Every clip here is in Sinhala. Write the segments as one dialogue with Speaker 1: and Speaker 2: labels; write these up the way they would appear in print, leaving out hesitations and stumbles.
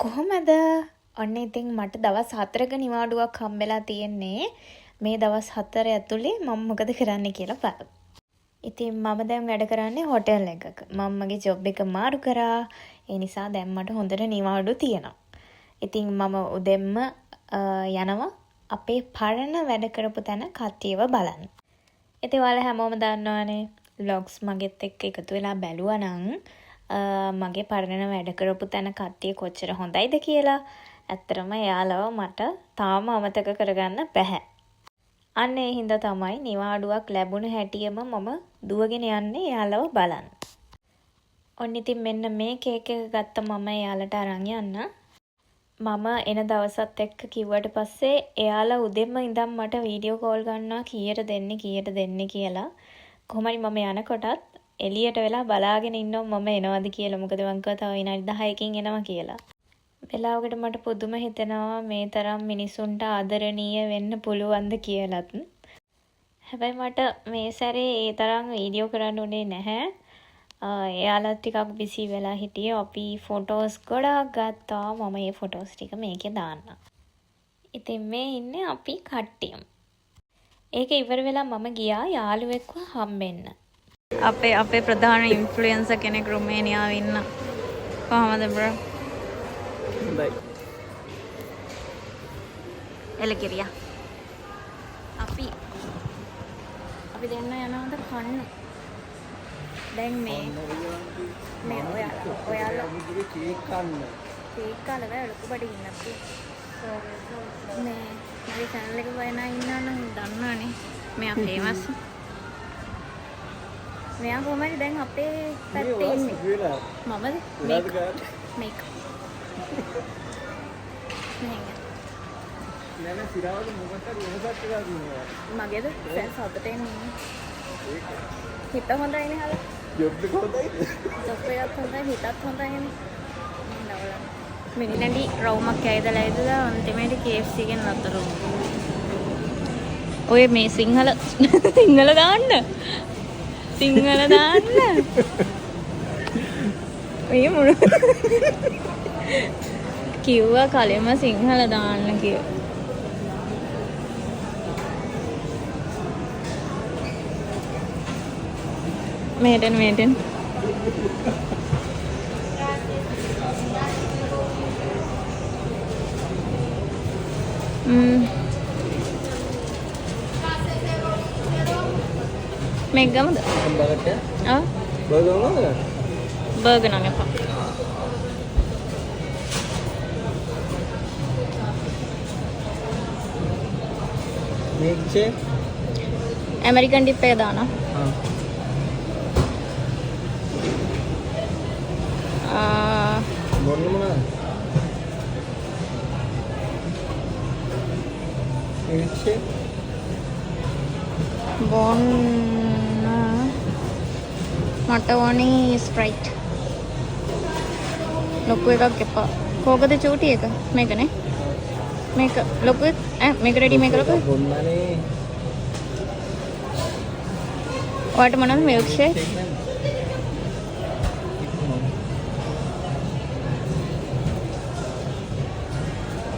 Speaker 1: කොහොමද? ඔන්න ඉතින් මට දවස් 4ක නිවාඩුවක් හම්බෙලා තියෙන්නේ. මේ දවස් 4 ඇතුලේ මම මොකද කරන්න කියලා බලමු. ඉතින් මම දැන් වැඩ කරන්නේ හෝටල් එකක. මම මගේ ජොබ් එක මාරු කරා. ඒ නිසා දැන් මට හොඳට නිවාඩු තියෙනවා. ඉතින් මම උදෙන්ම යනවා අපේ පරණ වැඩ කරපු තැන කට්ටියව බලන්න. ඉතින් ඔයාලා හැමෝම දන්නවනේ vlogs මගෙත් එක්ක එකතු වෙලා බැලුවා නම් මගේ පරණ වැඩ කරපු තැන කට්ටිය කොච්චර හොඳයිද කියලා. ඇත්තටම එයාලව මට තාම අමතක කරගන්න බැහැ. අන්න ඒ හින්දා තමයි නිවාඩුවක් ලැබුණ හැටියෙම මම දුවගෙන යන්නේ එයාලව බලන්න. ඔන්න ඉතින් මෙන්න මේ කේක් එක ගත්ත මම එයාලට අරන් යන්න. මම එන දවසත් එක්ක කිව්වට පස්සේ එයාලා උදෙන්ම ඉඳන් මට වීඩියෝ කෝල් ගන්නවා කීයට දෙන්නේ කියලා. කොහොමරි මම යනකොටත් එළියට වෙලා බලාගෙන ඉන්නවා මම එනවද කියලා. මොකද මං කිව්වා තව විනාඩි 10කින් එනවා කියලා. වෙලාවකට මට පුදුම හිතෙනවා මේ තරම් මිනිසුන්ට ආදරණීය වෙන්න පුළුවන්ද කියලාත්. හැබැයි මට මේ සැරේ ඒ තරම් වීඩියෝ කරන්න උනේ නැහැ. එයාලා ටිකක් බිසි වෙලා හිටියේ. අපි ෆොටෝස් ගොඩාක් ගත්තා. මම මේ ෆොටෝස් ටික මේකේ දාන්නම්. ඉතින් මේ ඉන්නේ අපි කට්ටියම. ඒක ඉවර වෙලා මම ගියා යාළුවෙක්ව හම්බෙන්න. අපේ ප්‍රධාන ඉන්ෆ්ලුවෙන්සර් කෙනෙක් රුමේනියාවේ ඉන්න. කොහමද බ්‍රෝ?
Speaker 2: හොඳයි.
Speaker 1: එලකිරියා. අපි දෙන්න යනවද කන්න? දැන් මේ ඔයාලා
Speaker 2: කේක් කන්න.
Speaker 1: කේක් කාලා බෑ ලොකු බඩගින්න අපි. මේ මගේ channel එක බලන ඉන්නවනම් දන්නවනේ. මෙයා famous. මෙයා කොහමද දැන් අපේ පැත්තේ ඉන්නේ? මමද? මේක.
Speaker 2: නෑ සිරාවද මොකක්ද වෙනසක් කියලා දුන්නා.
Speaker 1: මගේද? දැන් සතුටෙන් ඉන්නේ. හිත හොඳයිනේ හල.
Speaker 2: ජොබ් එක හොඳයිද?
Speaker 1: ජොබ් එකත් හොඳයි හිතත් හොඳයිනේ. මිනිලන්ඩි රවුමක් ඇයදලා අන්තිමේට KFC එකෙන් නතර වුණා. ඔය මේ සිංහල දාන්න. සිංහල දාන්න. ඔය මොන කිව්වා කලින්ම සිංහල දාන්න කියලා. මේටෙන් මේක ගමද? බර්ගර් නම් එපා.
Speaker 2: මේකේ
Speaker 1: ඇමරිකන් ඩිප් එක දානවා.
Speaker 2: මොන මොනවාද? මේකේ
Speaker 1: බොන්න මට ඕනේ ස්ප්‍රයිට්. ලොකු එකක් එපා. කෝකද චූටි එක? මේකනේ. මේක ලොකු මේක රෙඩි මේක ලොකු.
Speaker 2: බොන්නනේ.
Speaker 1: ඔයාට මොනවද මිල්ක් ෂේක්?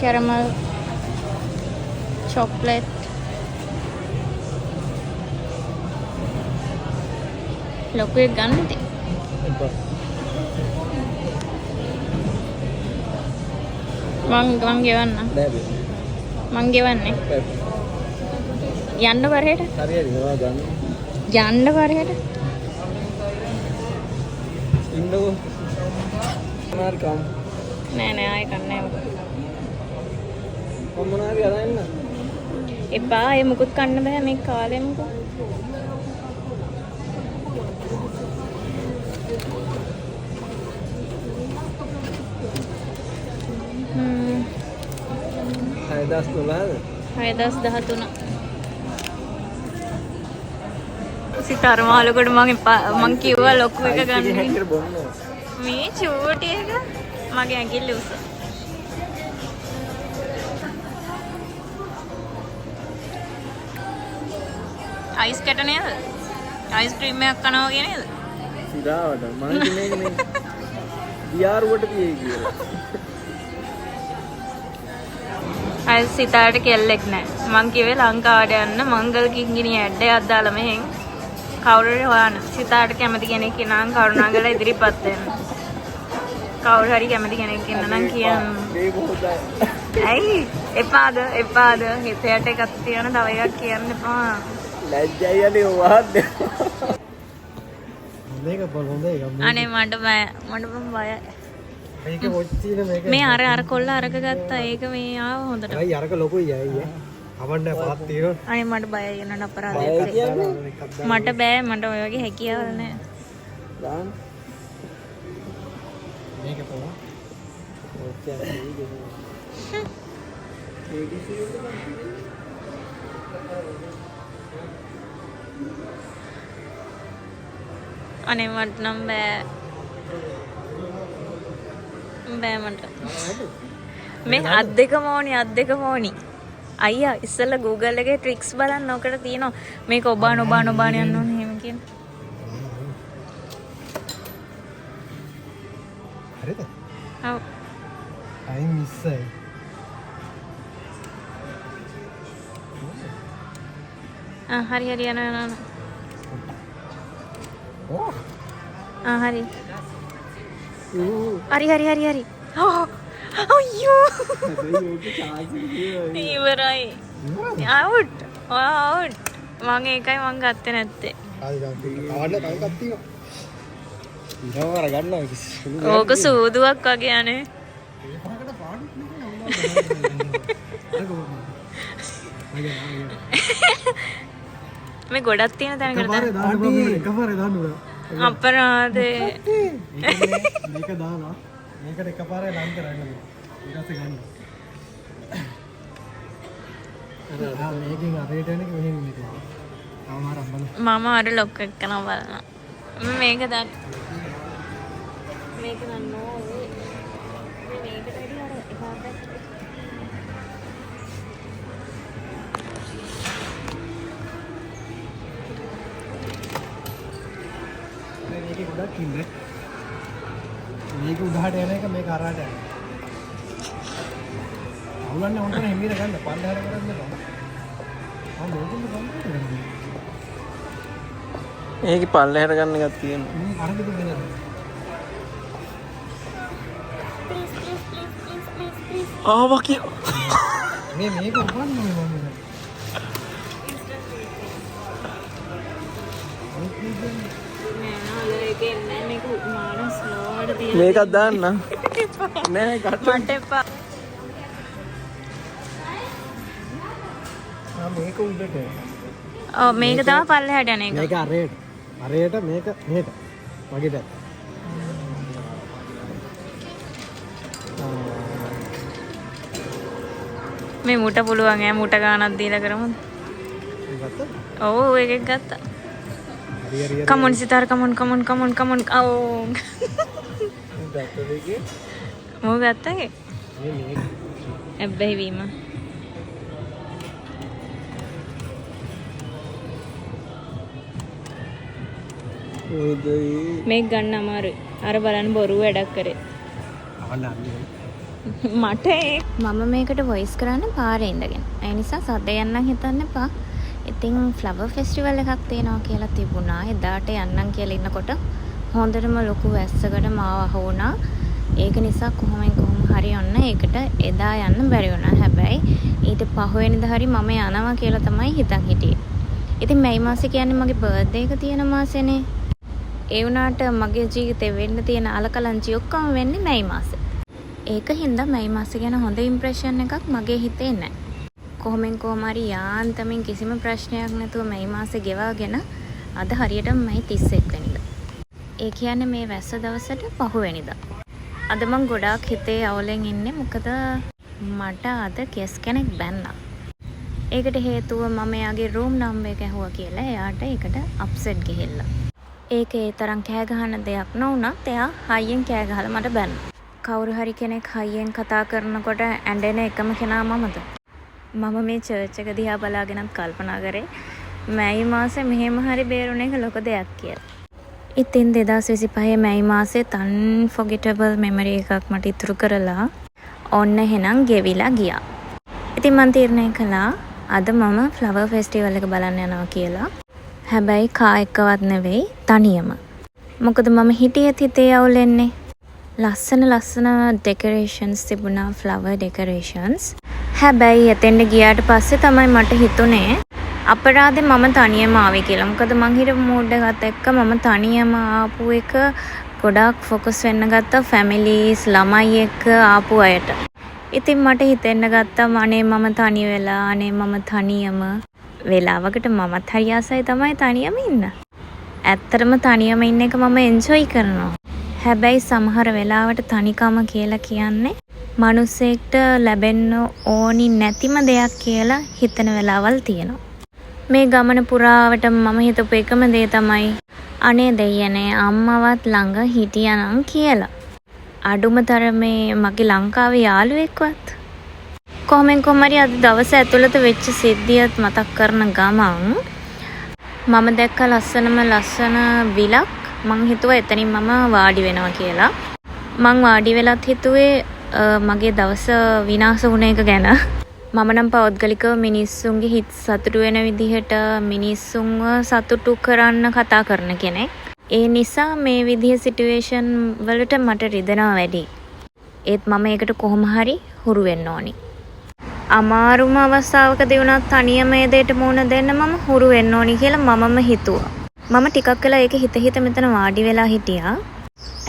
Speaker 1: කැරමල් චොක්ලට් ලොකු එක ගන්න ඉතින්. මං ගෙවන්න. මං ගෙවන්නේ. යන්න පරේට.
Speaker 2: හරියට ඒවා ගන්න.
Speaker 1: යන්න පරේට.
Speaker 2: ඉන්නකෝ. මාර්කම්.
Speaker 1: නෑ ආයෙ කන්නේ නැහැ.
Speaker 2: මොනාරි අරන් එන්න.
Speaker 1: එපා ඒ මුකුත් කන්න බෑ මේ කාලේ මුකෝ.
Speaker 2: $6,000.
Speaker 1: 6,013. සිතාර මාළුකට මං කිව්වා ලොකු එක ගන්න. මේ චූටි එක මගේ ඇඟිල්ල උස. අයිස් කැට නේද? අයිස්ක්‍රීම් එකක් කනවා වගේ නේද?
Speaker 2: සිරාවට මම කියන්නේ මේ දියාරුවට තියෙයි කියලා.
Speaker 1: ගයිස් සිතාට කෙල්ලෙක් නැහැ. මං කිව්වේ ලංකාවට යන්න මංගල් කිංගිනි ඇඩ් එකක් දාලා මෙහෙන් කවුරු හරි හොයන්න. සිතාට කැමති කෙනෙක් ඉන්නම් කරුණාකරලා ඉදිරිපත් වෙන්න. කවුරු හරි කැමති කෙනෙක් ඉන්න නම් කියන්න.
Speaker 2: මේ මොහොතයි.
Speaker 1: ඇයි? එපාද. හිතයට එකක් තියන තව එකක් කියන්න එපා.
Speaker 2: ලැජ්ජයි යන්නේ වහන්න. මේක බලන්නේ
Speaker 1: අනේ මට බයයි.
Speaker 2: මේක මොච්චින මේක.
Speaker 1: මේ අර කොල්ල අරක ගත්තා. ඒක මේ ආව හොඳට.
Speaker 2: අයි අරක ලොකුයි අයියේ. අවන්න පාත් තියෙනවා.
Speaker 1: අනේ මට බයයි වෙන අපරාධයක් කරේ. මට බෑ මට ඔය වගේ හැකියාවල් නැහැ.
Speaker 2: දාන්න. මේක පොවා. ඔච්චර
Speaker 1: අනේ මට නම් බෑ මට මේ අත් දෙකම ඕනි අයියා ඉස්සෙල්ලා Google එකේ ට්‍රික්ස් බලන්න ඔකට තියෙනවා මේක ඔබාන යන්න ඕනේ එහෙම කියන
Speaker 2: හරිද?
Speaker 1: ඔව්
Speaker 2: අයින් මිස්සයි.
Speaker 1: හරි යන
Speaker 2: ඕ
Speaker 1: හරි අයියෝ ඉවරයි අවුට් මම ඒකයි මං ගත්තේ නැත්තේ
Speaker 2: අවන්න තව එකක් තියෙනවා. ඊළඟ වර ගන්නවා කිසි.
Speaker 1: ඕක සූදුවක් වගේ අනේ
Speaker 2: ඒකට පාඩුත්
Speaker 1: මේ ගොඩක් තියෙන තැනකට
Speaker 2: එකපාරේ දාන්න උනා.
Speaker 1: අපරාධේ
Speaker 2: මේක දාලා මේකට එකපාරේ ලං කරන්න ඕනේ. ඊට පස්සේ ගන්න. මේකෙන් අපේට එන්නේ මෙහෙම මේක. අවමාර අම්බල.
Speaker 1: මම අර ලොක් එක්කන බලනවා මේක දැන් මේක නන්නෝ මේකට වැඩි අර එකක්
Speaker 2: මේක ගොඩක් ඉන්නේ. මේක උඩහට යන එක මේක අරහට යන. අවුලන්නේ උන්ට හිමීර ගන්න පල්ලහැර කරන්න බෑ. මේකෙන් ගන්න. ඒක පල්ලහැර ගන්න එකක් තියෙනවා. අරගෙන දෙන්න. ආවා කිය. මේක උපන්නේ මම. මේකක් දාන්න නෑ
Speaker 1: මට එපා
Speaker 2: මේක උඩට
Speaker 1: ඔව් මේක තමයි පල්ලෙහාට යන එක
Speaker 2: මේක අරයට මේක මෙහෙට වගේ දැන්
Speaker 1: මේ මුට පුළුවන් ඈ මුට ගානක් දීලා කරමුද ඔව් එකෙක් ගත්තා come on sitar come on oh මෝ ගත්තගේ හැබැයි වීම මේක ගන්න අමාරුයි අර බලන්න බොරු වැඩක් කරේ මට මම මේකට වොයිස් කරන්න පාරේ ඉඳගෙන ඒ නිසා සද්ද යන්න හිතන්න එපා ඉතින් ෆ්ලවර් ෆෙස්ටිවල් එකක් තියෙනවා කියලා තිබුණා. එදාට යන්නම් කියලා ඉන්නකොට හොඳටම ලොකු වැස්සකට මාව අහුණා. ඒක නිසා කොහොම හරි ඔන්න ඒකට එදා යන්න බැරි වුණා. හැබැයි ඊට පහුවෙනිදා හරි මම යනවා කියලා තමයි හිතන් හිටියේ. ඉතින් මේ මාසේ කියන්නේ මගේ බර්ත්ඩේ එක තියෙන මාසෙනේ. ඒ වුණාට මගේ ජීවිතේ වෙන්න තියෙන අලකලංචි ඔක්කොම වෙන්නේ මේ මාසේ. ඒක හින්දා මේ මාසේ ගැන හොඳ ඉම්ප්‍රෙෂන් එකක් මගේ හිතේ නැහැ. කොහොම හරි යාන්තමින් කිසිම ප්‍රශ්නයක් නැතුව මේ මාසේ ගෙවාගෙන අද හරියටම මේ 31 වෙනිදා. ඒ කියන්නේ මේ වැස්ස දවසට පහුවෙනිදා. අද මං ගොඩාක් හිතේ අවුලෙන් ඉන්නේ මොකද මට අද කෙස් කෙනෙක් බැන්නා. ඒකට හේතුව මම එයාගේ රූම් නම්බර් එක ඇහුවා කියලා එයාට ඒකට අප්සෙට් ගිහිල්ලා. ඒක ඒ තරම් කෑ ගහන දෙයක් නොවුනත් එයා හයියෙන් කෑ ගහලා මට බැන්නා. කවුරු හරි කෙනෙක් හයියෙන් කතා කරනකොට ඇඬෙන එකම කෙනා මමද? මම මේ චර්ච් එක දිහා බලාගෙනත් කල්පනා කරේ මැයි මාසේ මෙහෙම හරි බේරුණ එක ලොකු දෙයක් කියලා. ඉතින් 2025 මැයි මාසේ unforgettable memory එකක් මට ඉතුරු කරලා ඔන්න එහෙනම් ගෙවිලා ගියා. ඉතින් මම තීරණය කළා අද මම ෆ්ලවර් ෆෙස්ටිවල් එක බලන්න යනවා කියලා. හැබැයි කා එක්කවත් නෙවෙයි තනියම. මොකද මම හිටියෙත් හිතේ අවුලෙන්නේ. ලස්සන ඩෙකරේෂන්ස් තිබුණා ෆ්ලවර් ඩෙකරේෂන්ස්. හැබැයි එතෙන්ට ගියාට පස්සේ තමයි මට හිතුනේ අපරාධේ මම තනියම ආවේ කියලා. මොකද මං හිටපු මූඩ් එකත් එක්ක මම තනියම ආපු එක ගොඩාක් ෆොකස් වෙන්න ගත්තා ෆැමිලිස් ළමයි එක්ක ආපු අයට. ඉතින් මට හිතෙන්න ගත්තා අනේ මම තනි වෙලා අනේ මම තනියම වෙලාවකට මමත් හරි ආසයි තමයි තනියම ඉන්න. ඇත්තටම තනියම ඉන්න එක මම එන්ජොයි කරනවා. හැබැයි සමහර වෙලාවට තනිකම කියලා කියන්නේ මිනිස්සෙක්ට ලැබෙන්න ඕනි නැතිම දෙයක් කියලා හිතන වෙලාවල් තියෙනවා. මේ ගමන පුරාවටම මම හිතපු එකම දේ තමයි අනේ දෙයනේ අම්මවත් ළඟ හිටියානම් කියලා. අඩුම තරමේ මගේ ලංකාවේ යාළුවෙක්වත්. කොහොම හරි අද දවස ඇතුළත වෙච්ච සිද්ධියත් මතක් කරන ගමන් මම දැක්ක ලස්සන විලක් මං හිතුවා එතනින් මම වාඩි වෙනවා කියලා. මං වාඩි වෙලත් හිතුවේ මගේ දවස විනාශ වුණ එක ගැන. මම නම් පෞද්ගලිකව මිනිස්සුන්ගේ හිත සතුටු වෙන විදිහට මිනිස්සුන්ව සතුටු කරන්න කතා කරන කෙනෙක්. ඒ නිසා මේ විදිහේ සිටුේෂන් වලට මට රිදෙනවා වැඩි. ඒත් මම ඒකට කොහොම හරි හුරු වෙන්න ඕනි. අමාරුම අවස්ථාවකදී වුණත් තනියම මේ දෙයට මුහුණ දෙන්න මම හුරු වෙන්න ඕනි කියලා මමම හිතුවා. මම ටිකක් වෙලා ඒක හිත මෙතන වාඩි වෙලා හිටියා.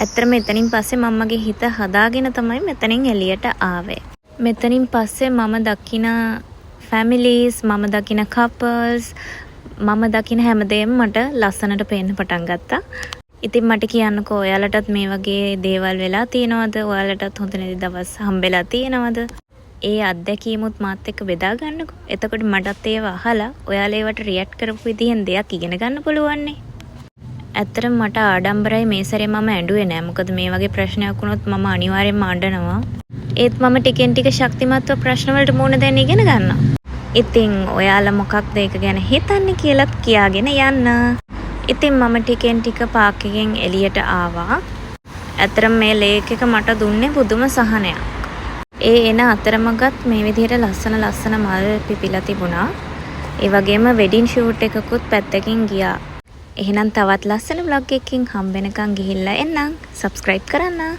Speaker 1: ඇත්තටම එතනින් පස්සේ මමගේ හිත හදාගෙන තමයි මෙතනින් එළියට ආවේ. මෙතනින් පස්සේ මම දකින ෆැමිලිස්, මම දකින කපල්ස්, මම දකින හැමදේම මට ලස්සනට පේන්න පටන් ගත්තා. ඉතින් මට කියන්නකෝ ඔයාලටත් මේ වගේ දේවල් වෙලා තියෙනවද? ඔයාලටත් හොඳ නැති දවස් හම්බෙලා තියෙනවද? ඒ අත්දැකීමුත් මාත් එක්ක බෙදා ගන්නකෝ. එතකොට මටත් ඒව අහලා ඔයාලා ඒවට රියැක්ට් කරපු විදිහෙන් දෙයක් ඉගෙන ගන්න පුළුවන් නේ. ඇත්තටම මට ආඩම්බරයි මේ සැරේ මම ඇඬුවේ නෑ. මොකද මේ වගේ ප්‍රශ්නයක් වුණොත් මම අනිවාර්යෙන්ම අඬනවා. ඒත් මම ටිකෙන් ටික ශක්තිමත්ව ප්‍රශ්න වලට මුහුණ දෙන්න ඉගෙන ගන්නවා. ඉතින් ඔයාලා මොකක්ද ඒක ගැන හිතන්නේ කියලාත් කියාගෙන යන්න. ඉතින් මම ටිකෙන් ටික පාක් එකෙන් එළියට ආවා. ඇත්තටම මේ ලේක් එක මට දුන්නේ පුදුම සහනයක්. ඒ එන අතරමගත් මේ විදිහට ලස්සන මල් පිපිලා තිබුණා. ඒ වගේම වෙඩින් ෂූට් එකකුත් පැත්තකින් ගියා. එහෙනම් තවත් ලස්සන vlog එකකින් හම්බ වෙනකන් ගිහිල්ලා එන්නම්. subscribe කරන්න.